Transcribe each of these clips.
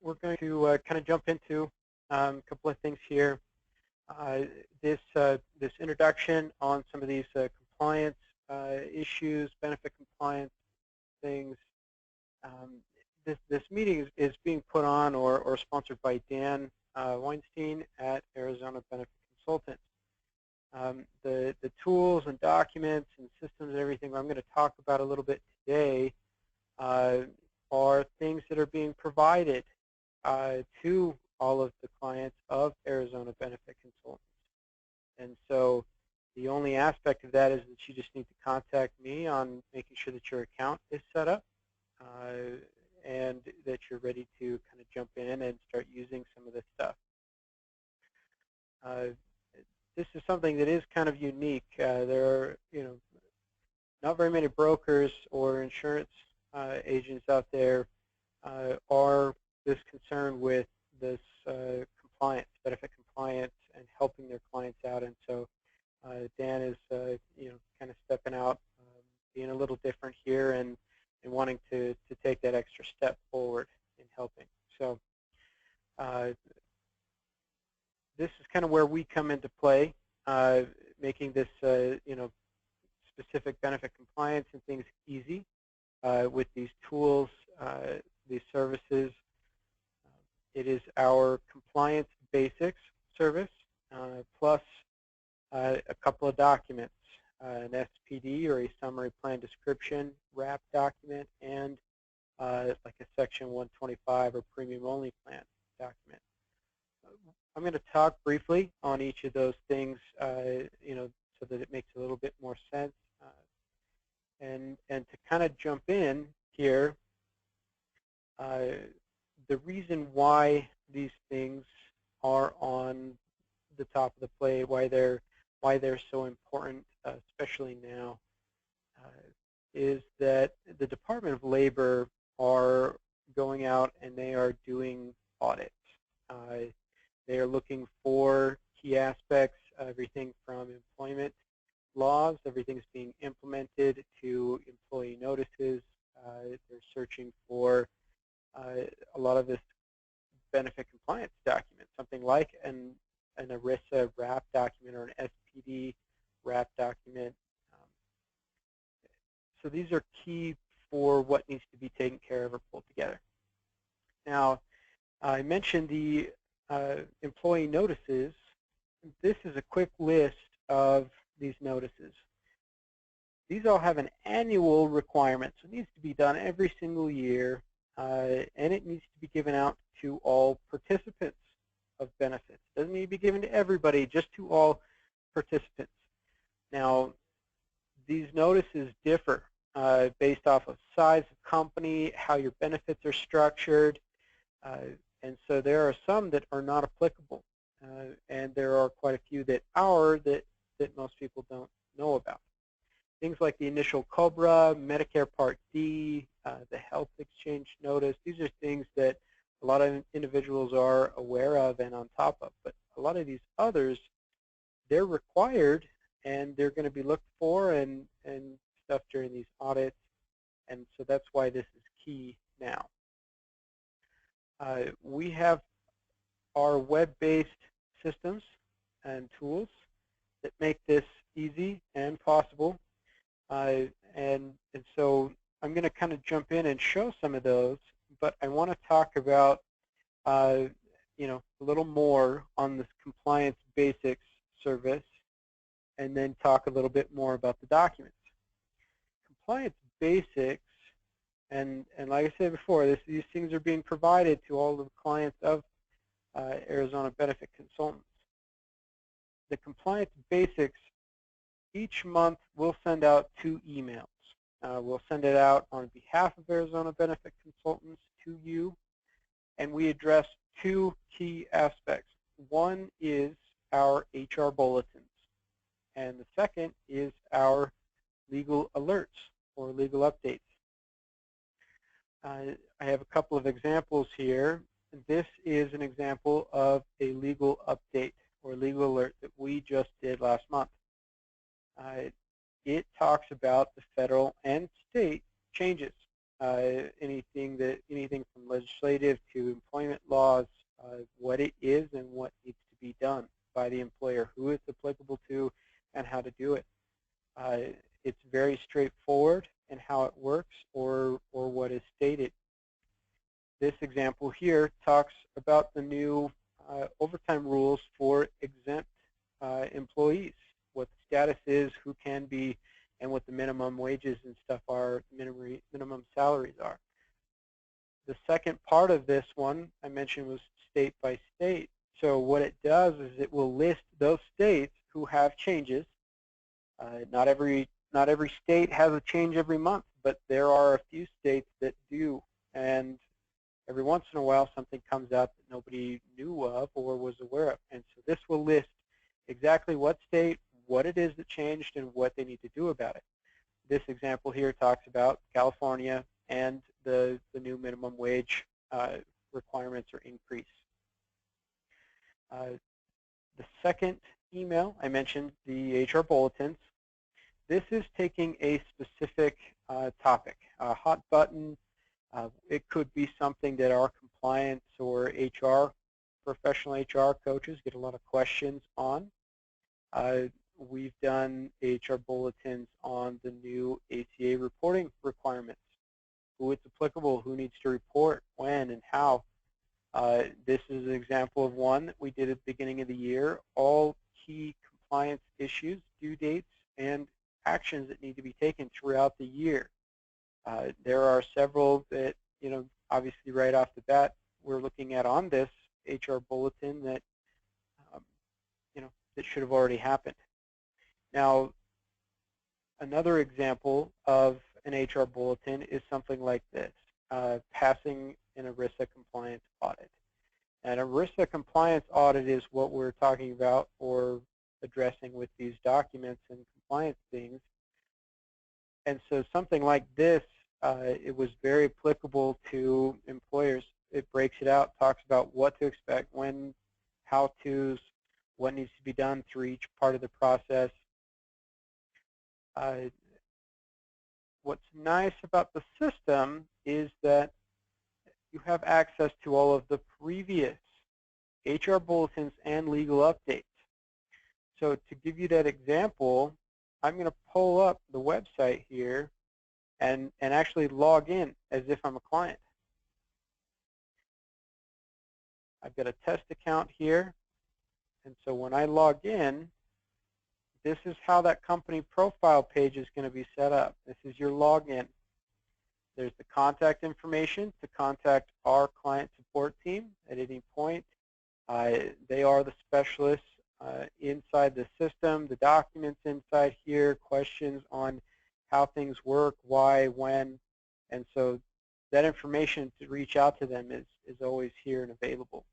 we're going to kind of jump into a couple of things here. This introduction on some of these compliance issues, benefit compliance things. This meeting is being put on or sponsored by Dan Weinstein at Arizona Benefit Consultants. The tools and documents and systems and everything I'm going to talk about a little bit today are things that are being provided to all of the clients of Arizona Benefit Consultants. And so the only aspect of that is that you just need to contact me on making sure that your account is set up and that you're ready to kind of jump in and start using some of this stuff. This is something that is kind of unique. There are, not very many brokers or insurance agents out there are this concerned with this compliance, benefit compliance, and helping their clients out. And so Dan is, kind of stepping out, being a little different here, and wanting to take that extra step forward in helping. So this is kind of where we come into play, making this, specific benefit compliance and things easy with these tools, these services. It is our compliance basics service plus a couple of documents, an SPD or a summary plan description wrap document, and like a section 125 or premium only plan document. I'm going to talk briefly on each of those things, so that it makes a little bit more sense. And to kind of jump in here, the reason why these things are on the top of the plate, why they're so important, especially now, is that the Department of Labor are going out and they are doing audits. They are looking for key aspects, everything from employment laws, everything's being implemented, to employee notices. They're searching for a lot of this benefit compliance document, something like an ERISA wrap document or an SPD wrap document. So these are key for what needs to be taken care of or pulled together. Now, I mentioned the employee notices. This is a quick list of these notices. These all have an annual requirement, so it needs to be done every single year, and it needs to be given out to all participants of benefits. It doesn't need to be given to everybody, just to all participants. Now, these notices differ based off of size of company, how your benefits are structured, and so there are some that are not applicable, and there are quite a few that are that most people don't know about. Things like the initial COBRA, Medicare Part D, the health exchange notice. These are things that a lot of individuals are aware of and on top of, but a lot of these others, they're required and they're going to be looked for and stuff during these audits, and so that's why this is key now. We have our web-based systems and tools that make this easy and possible, and so I'm going to kind of jump in and show some of those, but I want to talk about a little more on this compliance basics service, and then talk a little bit more about the documents. Compliance basics, and like I said before, these things are being provided to all of the clients of Arizona Benefit Consultants. The compliance basics, each month we'll send out 2 emails. We'll send it out on behalf of Arizona Benefit Consultants to you, and we address 2 key aspects. One is our HR bulletins, and the second is our legal alerts or legal updates. I have a couple of examples here. This is an example of a legal update or legal alert that we just did last month. It talks about the federal and state changes anything from legislative to employment laws, what it is and what needs to be done by the employer, who it's applicable to, and how to do it. It's very straightforward in how it works or what is stated. This example here talks about the new overtime rules for exempt employees, what the status is, who can be, and what the minimum wages and stuff are, minimum salaries are. The second part of this one I mentioned was state by state. So what it does is it will list those states who have changes. Not every state has a change every month, but there are a few states that do, and every once in a while something comes out that nobody knew of or was aware of. And so this will list exactly what state, what it is that changed, and what they need to do about it. This example here talks about California and the new minimum wage requirements or increase. The second email, I mentioned the HR bulletins. This is taking a specific topic, a hot button. It could be something that our compliance or HR, professional HR coaches get a lot of questions on. We've done HR bulletins on the new ACA reporting requirements, who it's applicable, who needs to report, when, and how. This is an example of one that we did at the beginning of the year. All key compliance issues, due dates, and actions that need to be taken throughout the year. There are several that, obviously right off the bat, we're looking at on this HR bulletin that, that should have already happened. Now, another example of an HR bulletin is something like this, passing an ERISA compliance audit. An ERISA compliance audit is what we're talking about or addressing with these documents and compliance things. And so something like this, it was very applicable to employers. It breaks it out, talks about what to expect, when, how-tos, what needs to be done through each part of the process. What's nice about the system is that you have access to all of the previous HR bulletins and legal updates. So to give you that example, I'm going to pull up the website here and actually log in as if I'm a client. I've got a test account here, and so when I log in, this is how that company profile page is going to be set up. This is your login. There's the contact information to contact our client support team at any point. They are the specialists inside the system, the documents inside here, questions on how things work, why, when, and so that information to reach out to them is always here and available.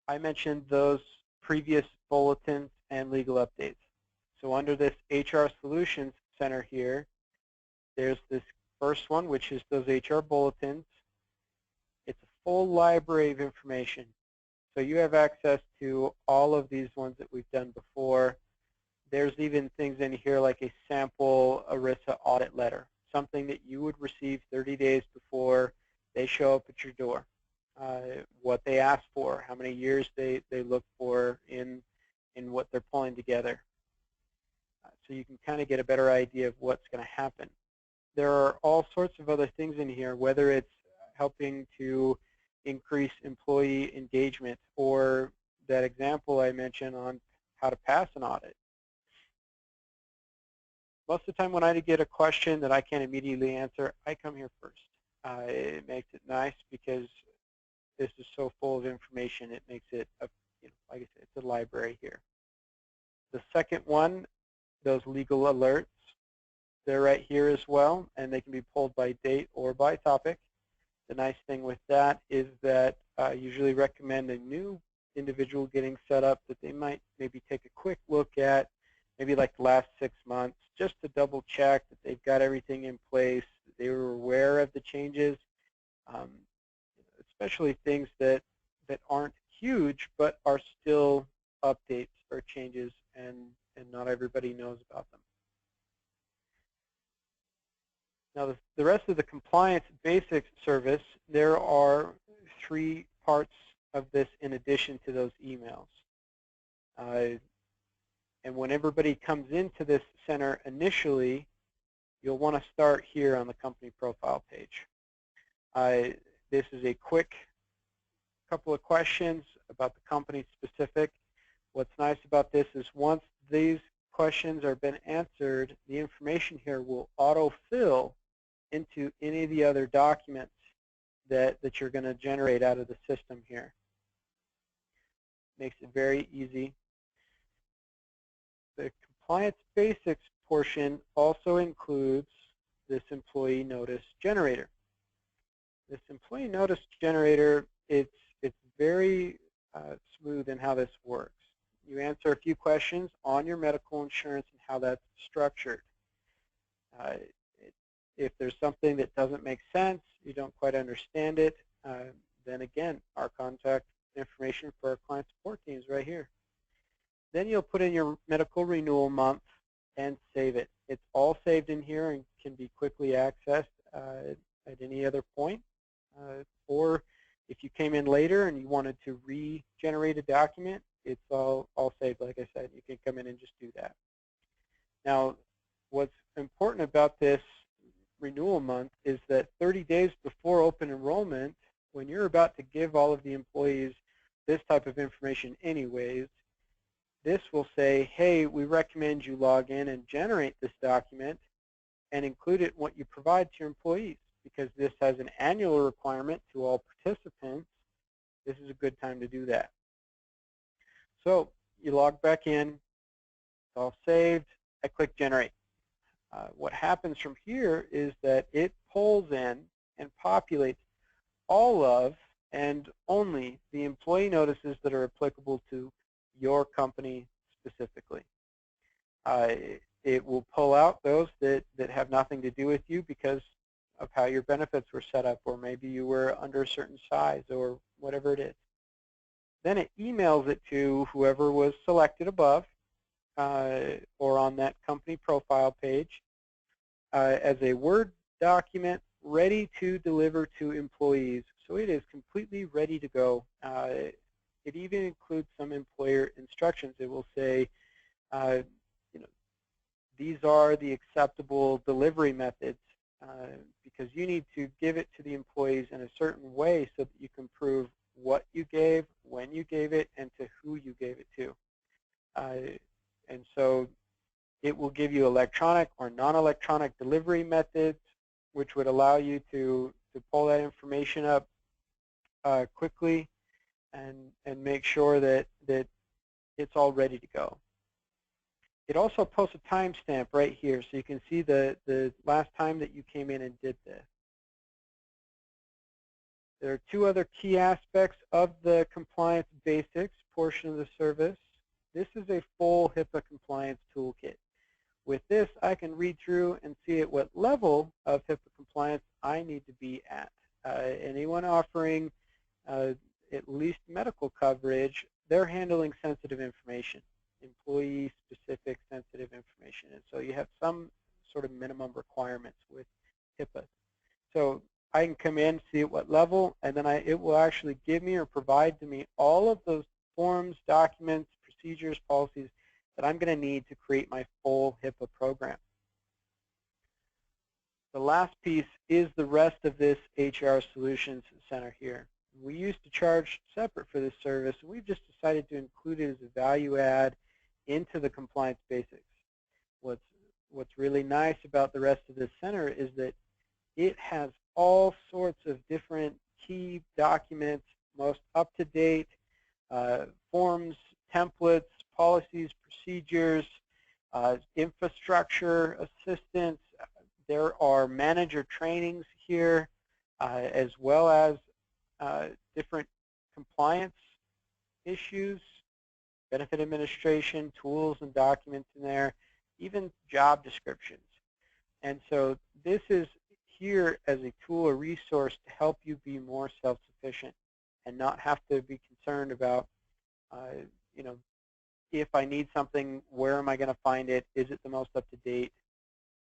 I mentioned those previous bulletins and legal updates. So under this HR Solutions Center here, there's this first one, which is those HR bulletins. It's a full library of information. So you have access to all of these ones that we've done before. There's even things in here like a sample ERISA audit letter, something that you would receive 30 days before they show up at your door. What they ask for, how many years they look for in what they're pulling together. So you can kind of get a better idea of what's going to happen. There are all sorts of other things in here, whether it's helping to increase employee engagement or that example I mentioned on how to pass an audit. Most of the time when I get a question that I can't immediately answer, I come here first. It makes it nice because this is so full of information. It makes it, like I said, it's a library here. The second one, those legal alerts, they're right here as well, and they can be pulled by date or by topic. The nice thing with that is that I usually recommend a new individual getting set up that they might maybe take a quick look at, maybe like the last 6 months, just to double check that they've got everything in place, that they were aware of the changes, especially things that aren't huge but are still updates or changes, and not everybody knows about them. Now, the rest of the compliance basics service, there are 3 parts of this in addition to those emails. And when everybody comes into this center initially, you'll want to start here on the company profile page. This is a quick couple of questions about the company specific. What's nice about this is once these questions are been answered, the information here will autofill into any of the other documents that you're going to generate out of the system here. Makes it very easy. The compliance basics portion also includes this employee notice generator. This employee notice generator, it's very smooth in how this works. You answer a few questions on your medical insurance and how that's structured. If there's something that doesn't make sense, you don't quite understand it, then again, our contact information for our client support team is right here. Then you'll put in your medical renewal month and save it. It's all saved in here and can be quickly accessed at any other point. Or if you came in later and you wanted to regenerate a document, it's all saved. Like I said, you can come in and just do that. Now, what's important about this renewal month is that 30 days before open enrollment, when you're about to give all of the employees this type of information anyways, this will say, hey, we recommend you log in and generate this document and include it in what you provide to your employees. Because this has an annual requirement to all participants, this is a good time to do that. So you log back in, it's all saved, I click generate. What happens from here is that it pulls in and populates all of and only the employee notices that are applicable to your company specifically. It will pull out those that have nothing to do with you because of how your benefits were set up, or maybe you were under a certain size, or whatever it is. Then it emails it to whoever was selected above or on that company profile page as a Word document ready to deliver to employees. So it is completely ready to go. It even includes some employer instructions. It will say, these are the acceptable delivery methods because you need to give it to the employees in a certain way so that you can prove what you gave, when you gave it, and to who you gave it to. And so it will give you electronic or non-electronic delivery methods, which would allow you to pull that information up quickly and make sure that it's all ready to go. It also posts a timestamp right here, so you can see the last time that you came in and did this. There are 2 other key aspects of the compliance basics portion of the service. This is a full HIPAA compliance toolkit. With this, I can read through and see at what level of HIPAA compliance I need to be at. Anyone offering at least medical coverage, they're handling sensitive information, employee-specific sensitive information. And so you have some sort of minimum requirements with HIPAA. So I can come in, see at what level, and then it will actually give me or provide to me all of those forms, documents, procedures, policies that I'm going to need to create my full HIPAA program. The last piece is the rest of this HR Solutions Center here. We used to charge separate for this service, and we've just decided to include it as a value add into the compliance basics. What's really nice about the rest of this center is that it has all sorts of different key documents, most up-to-date forms, templates, policies, procedures, infrastructure assistance. There are manager trainings here, as well as different compliance issues, benefit administration, tools and documents in there, even job descriptions. And so this is here as a tool or resource to help you be more self-sufficient and not have to be concerned about, if I need something, where am I going to find it? Is it the most up-to-date?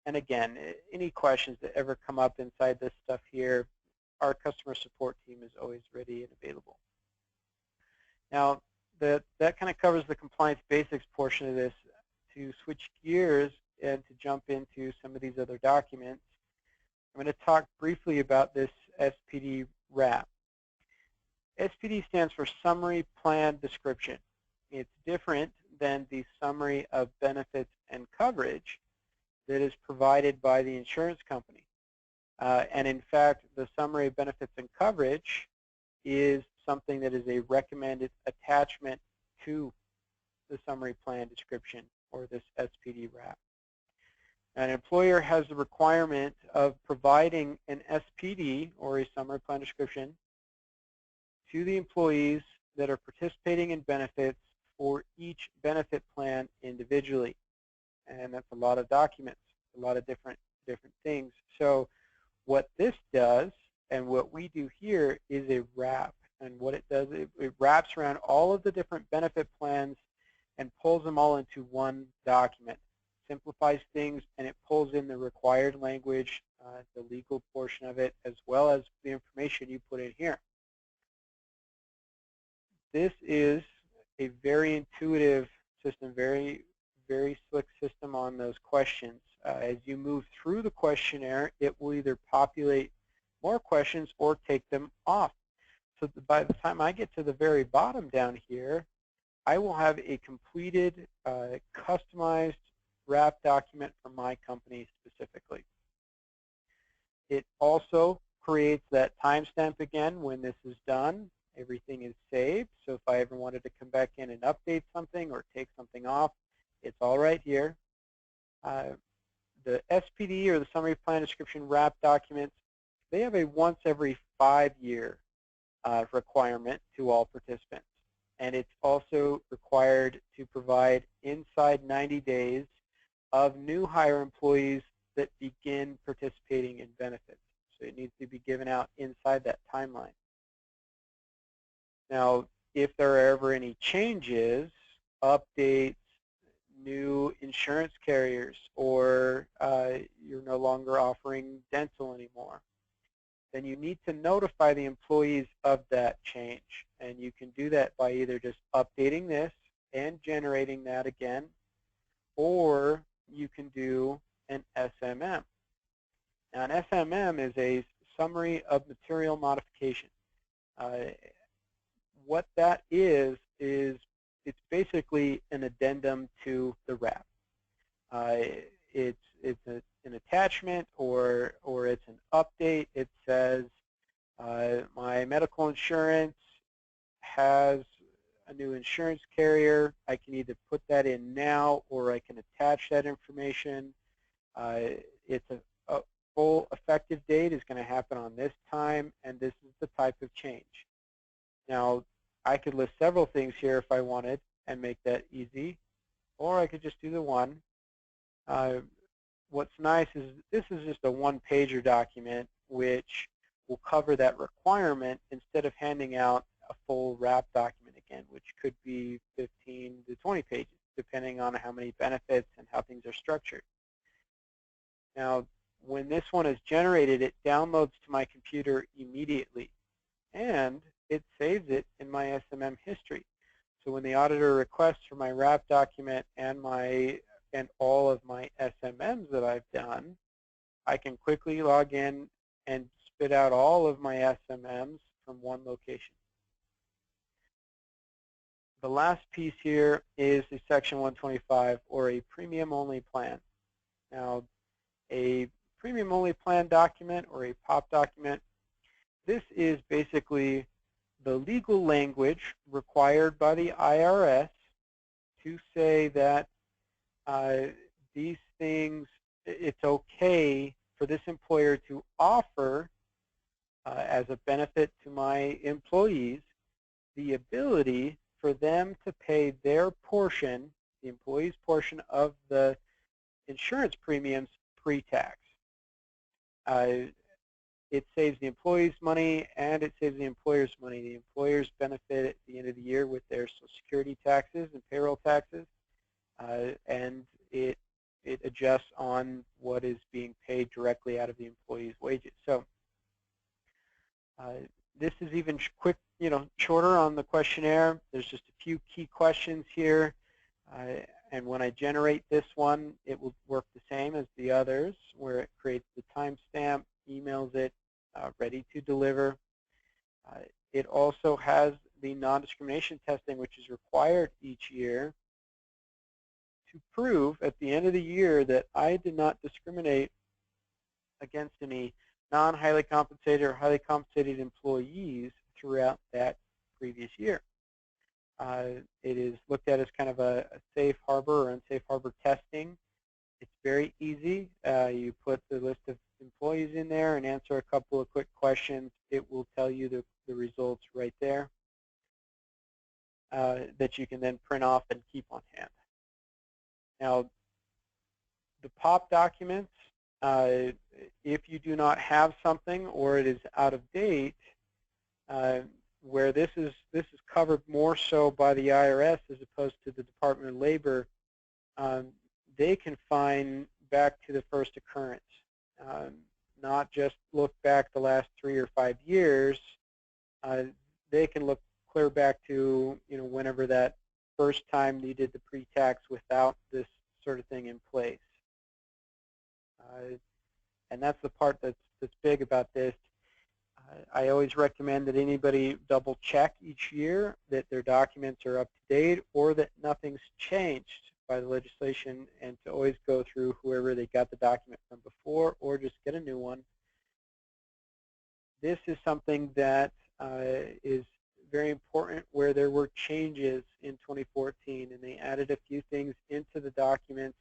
And again, any questions that ever come up inside this stuff here, our customer support team is always ready and available. Now, that kind of covers the compliance basics portion of this. To switch gears and to jump into some of these other documents, I'm going to talk briefly about this SPD wrap. SPD stands for Summary Plan Description. It's different than the Summary of Benefits and Coverage that is provided by the insurance company. And in fact, the Summary of Benefits and Coverage is something that is a recommended attachment to the Summary Plan Description, or this SPD wrap. An employer has the requirement of providing an SPD, or a Summary Plan Description, to the employees that are participating in benefits for each benefit plan individually. And that's a lot of documents, a lot of different things. So what this does, and what we do here, is a wrap. And what it does, it wraps around all of the different benefit plans and pulls them all into one document. Simplifies things, and it pulls in the required language, the legal portion of it, as well as the information you put in here. This is a very intuitive system, very slick system on those questions. As you move through the questionnaire, it will either populate more questions or take them off. So by the time I get to the very bottom down here, I will have a completed, customized wrap document for my company specifically. It also creates that timestamp again when this is done. Everything is saved, so if I ever wanted to come back in and update something or take something off, it's all right here. The SPD, or the Summary Plan Description wrap documents, they have a once every 5-year requirement to all participants. And it's also required to provide inside 90 days of new hire employees that begin participating in benefits. So it needs to be given out inside that timeline. Now, if there are ever any changes, updates, new insurance carriers, or you're no longer offering dental anymore, then you need to notify the employees of that change. And you can do that by either just updating this and generating that again, or you can do an SMM. Now, an SMM is a Summary of Material Modification. What that is it's basically an addendum to the wrap. It's an attachment, or it's an update. It says my medical insurance has a new insurance carrier. I can either put that in now, or I can attach that information. It's a full effective date is going to happen on this time, and this is the type of change. Now, I could list several things here if I wanted and make that easy, or I could just do the one. What's nice is this is just a one-pager document which will cover that requirement instead of handing out a full wrap document again, which could be 15 to 20 pages, depending on how many benefits and how things are structured. Now, when this one is generated, it downloads to my computer immediately, and it saves it in my SMM history. So when the auditor requests for my wrap document and all of my SMMs that I've done, I can quickly log in and spit out all of my SMMs from one location. The last piece here is the Section 125, or a premium-only plan. Now, a premium-only plan document, or a POP document, this is basically the legal language required by the IRS to say that these things, it's okay for this employer to offer as a benefit to my employees the ability for them to pay their portion, the employee's portion of the insurance premiums pre-tax. It saves the employees money, and it saves the employers money. The employers benefit at the end of the year with their Social Security taxes and payroll taxes, and it it adjusts on what is being paid directly out of the employee's wages. So this is even quick, shorter on the questionnaire. There's just a few key questions here. And when I generate this one, it will work the same as the others, where it creates the timestamp, emails it, ready to deliver. It also has the non-discrimination testing, which is required each year to prove at the end of the year that I did not discriminate against any non-highly compensated or highly compensated employees throughout that previous year. It is looked at as kind of a safe harbor or unsafe harbor testing. It's very easy. You put the list of employees in there and answer a couple of quick questions. It will tell you the results right there that you can then print off and keep on hand. Now, the POP documents, if you do not have something or it is out of date, where this is covered more so by the IRS as opposed to the Department of Labor, they can find back to the first occurrence, not just look back the last 3 or 5 years. They can look clear back to whenever that first time you did the pre-tax without this sort of thing in place. And that's the part that's big about this. I always recommend that anybody double check each year that their documents are up to date or that nothing's changed by the legislation, and to always go through whoever they got the document from before or just get a new one. This is something that is very important, where there were changes in 2014 and they added a few things into the documents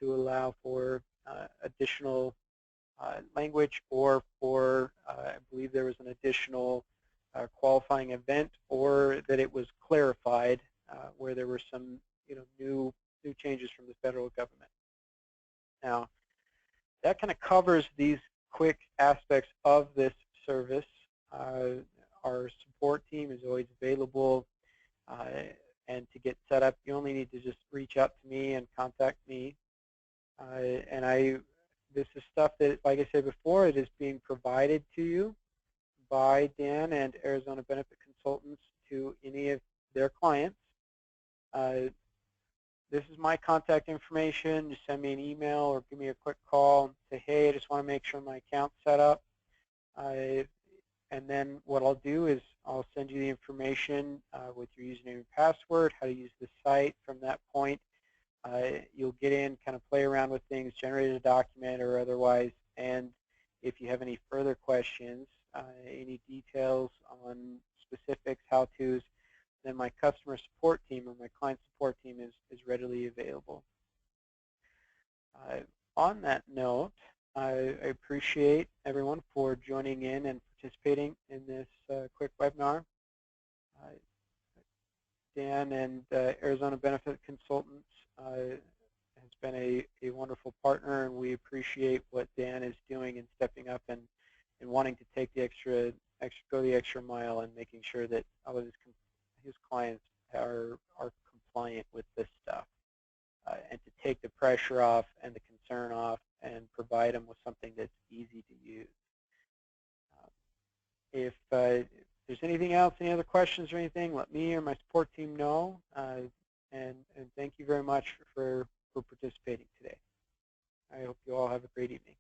to allow for additional language, or for, I believe there was an additional qualifying event, or that it was clarified where there were some new changes from the federal government. Now, that kind of covers these quick aspects of this service. Our support team is always available, and to get set up, you only need to just reach out to me and contact me. This is stuff that, like I said before, it is being provided to you by Dan and Arizona Benefit Consultants to any of their clients. This is my contact information. Just send me an email or give me a quick call and say, hey, I just want to make sure my account's set up. And then what I'll do is I'll send you the information with your username and password, how to use the site. From that point, you'll get in, kind of play around with things, generate a document or otherwise, and if you have any further questions, any details on specifics, how-tos, then my customer support team or my client support team is readily available. On that note, I appreciate everyone for joining in and participating in this quick webinar. Dan and Arizona Benefit Consultants has been a wonderful partner, and we appreciate what Dan is doing and stepping up and wanting to take the go the extra mile and making sure that all of his clients are compliant with this stuff, and to take the pressure off and the concern off and provide them with something that's easy to use. If there's anything else, any other questions or anything, let me or my support team know. And thank you very much for participating today. I hope you all have a great evening.